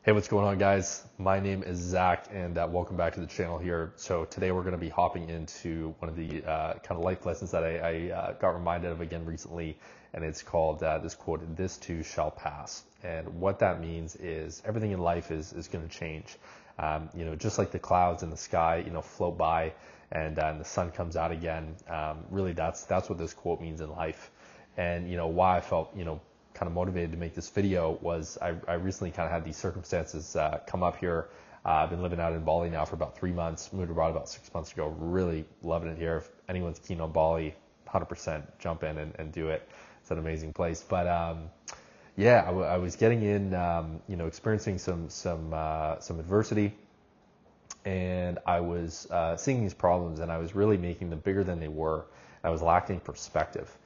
Hey, what's going on, guys? My name is Zach, and welcome back to the channel here. So today we're going to be hopping into one of the kind of life lessons that I got reminded of again recently, and it's called this quote, "This too shall pass." And what that means is everything in life is going to change. Just like the clouds in the sky, float by, and the sun comes out again. Really, that's what this quote means in life. And why I felt kind of motivated to make this video was I recently kind of had these circumstances come up here. I've been living out in Bali now for about 3 months, moved abroad about 6 months ago, really loving it here. If anyone's keen on Bali, 100% jump in and do it. It's an amazing place. But I was getting in, experiencing some adversity, and I was seeing these problems, and I was really making them bigger than they were. I was lacking perspective.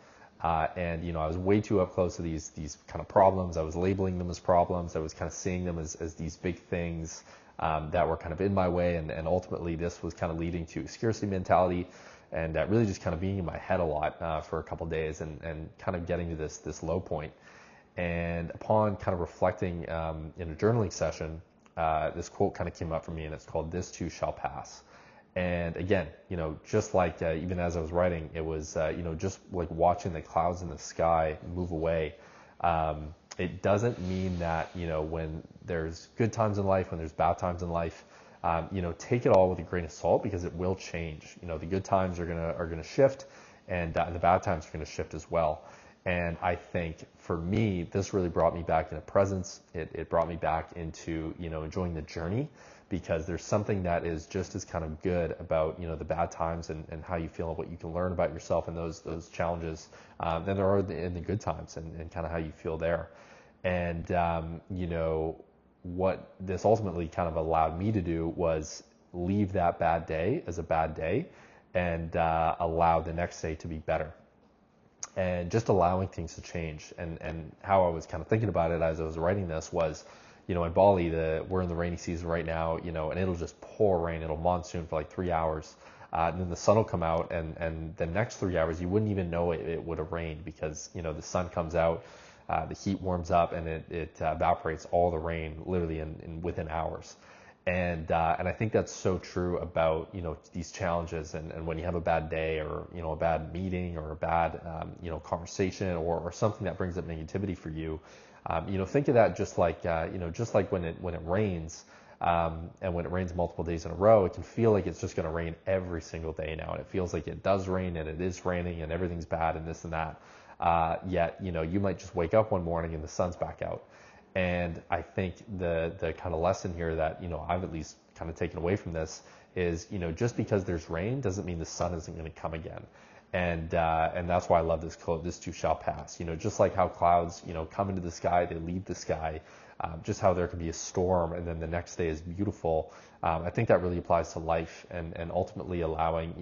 I was way too up close to these kind of problems. I was labeling them as problems. I was kind of seeing them as these big things that were kind of in my way. And ultimately, this was kind of leading to scarcity mentality and really just kind of being in my head a lot for a couple of days and kind of getting to this low point. And upon kind of reflecting in a journaling session, this quote kind of came up for me, and it's called, "This too shall pass." And again, just like even as I was writing, it was, just like watching the clouds in the sky move away. It doesn't mean that, when there's good times in life, when there's bad times in life, take it all with a grain of salt, because it will change. The good times are gonna shift, and the bad times are gonna shift as well. And I think for me, this really brought me back into presence. It brought me back into, enjoying the journey, because there's something that is just as kind of good about, the bad times and how you feel and what you can learn about yourself in those challenges than there are in the good times and kind of how you feel there. And, what this ultimately kind of allowed me to do was leave that bad day as a bad day and allow the next day to be better. And just allowing things to change. And how I was kind of thinking about it as I was writing this was, in Bali, we're in the rainy season right now, and it'll just pour rain. It'll monsoon for like 3 hours. And then the sun will come out, and the next 3 hours, you wouldn't even know it would have rained, because, the sun comes out, the heat warms up, and it evaporates all the rain literally in within hours. And I think that's so true about, these challenges, and when you have a bad day, or, a bad meeting, or a bad, conversation, or something that brings up negativity for you. Think of that just like when it rains, and when it rains multiple days in a row, it can feel like it's just going to rain every single day now. And it feels like it does rain, and it is raining, and everything's bad, and this and that. Yet, you might just wake up one morning and the sun's back out. And I think the kind of lesson here that, I've at least kind of taken away from this is, just because there's rain doesn't mean the sun isn't going to come again. And that's why I love this quote, "This too shall pass." Just like how clouds, come into the sky, they leave the sky, just how there can be a storm and then the next day is beautiful. I think that really applies to life, and ultimately allowing,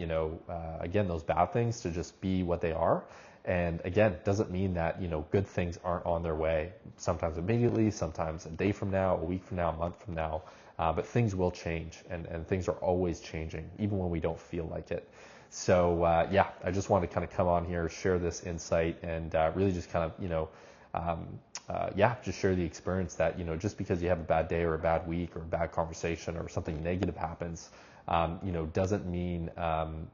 again, those bad things to just be what they are. And again, doesn't mean that, good things aren't on their way. Sometimes immediately, sometimes a day from now, a week from now, a month from now. But things will change, and things are always changing, even when we don't feel like it. So I just want to kind of come on here, share this insight, and really just kind of, just share the experience that, just because you have a bad day or a bad week or a bad conversation or something negative happens, doesn't mean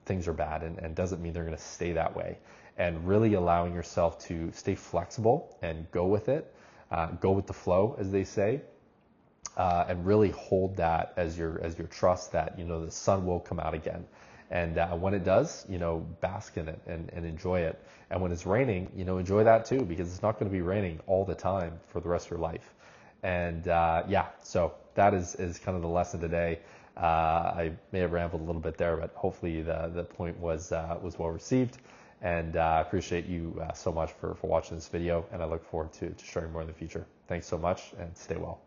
things are bad, and doesn't mean they're going to stay that way. And really allowing yourself to stay flexible and go with it, go with the flow, as they say, and really hold that as your trust that, the sun will come out again. And when it does, bask in it and enjoy it. And when it's raining, enjoy that too, because it's not going to be raining all the time for the rest of your life. And so that is kind of the lesson today. I may have rambled a little bit there, but hopefully the point was well received. And I appreciate you so much for watching this video, and I look forward to sharing more in the future. Thanks so much, and stay well.